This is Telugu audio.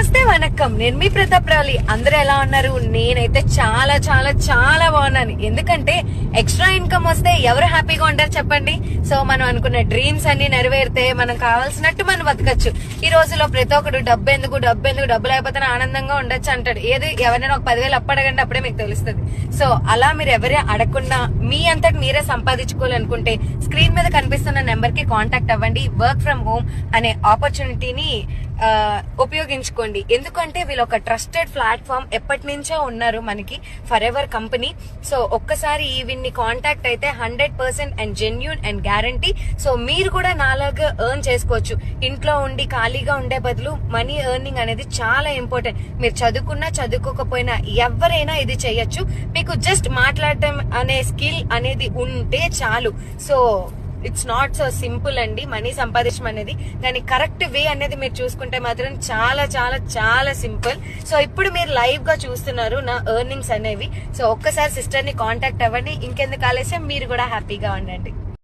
నమస్తే వనక్కం, నేను మీ ప్రతాప్ రాలి. అందరూ ఎలా ఉన్నారు? నేనైతే చాలా చాలా చాలా బాగున్నాను. ఎందుకంటే ఎక్స్ట్రా ఇన్కమ్ వస్తే ఎవరు హ్యాపీగా ఉంటారు చెప్పండి? సో మనం అనుకున్న డ్రీమ్స్ అన్ని నెరవేరితే మనం కావాల్సినట్టు మనం బతకచ్చు. ఈ రోజులో ప్రతి ఒక్కడు డబ్బు లేకపోతే ఆనందంగా ఉండొచ్చు అంటాడు. ఎవరైనా ఒక 10,000 అప్పు అడగండి, అప్పుడే మీకు తెలుస్తుంది. సో అలా మీరు ఎవరే అడగకుండా మీ అంతటి మీరే సంపాదించుకోవాలనుకుంటే స్క్రీన్ మీద కనిపిస్తున్న నెంబర్ కి కాంటాక్ట్ అవ్వండి. వర్క్ ఫ్రం హోమ్ అనే ఆపర్చునిటీని ఉపయోగించుకోండి. ఎందుకంటే వీళ్ళు ఒక ట్రస్టెడ్ ప్లాట్ఫామ్, ఎప్పటి నుంచో ఉన్నారు మనకి, ఫర్ ఎవర్ కంపెనీ. సో ఒక్కసారి వీళ్ళని కాంటాక్ట్ అయితే 100% and genuine and guarantee. So మీరు కూడా నాలాగా ఎర్న్ చేసుకోవచ్చు. ఇంట్లో ఉండి ఖాళీగా ఉండే బదులు మనీ ఎర్నింగ్ అనేది చాలా ఇంపార్టెంట్. మీరు చదువుకున్నా చదువుకోకపోయినా ఎవరైనా ఇది చేయొచ్చు. మీకు జస్ట్ మాట్లాడటం అనే స్కిల్ అనేది ఉంటే చాలు. So it's not so simple అండి మనీ సంపాదించడం అనేది, కానీ కరెక్ట్ వే అనేది మీరు చూసుకుంటే మాత్రం చాలా చాలా చాలా సింపుల్. సో ఇప్పుడు మీరు లైవ్ గా చూస్తున్నారు నా ఎర్నింగ్స్ అనేవి. సో ఒక్కసారి సిస్టర్ ని కాంటాక్ట్ అవ్వండి. ఇంకెందుకు ఆలస్యం, మీరు కూడా హ్యాపీగా ఉండండి.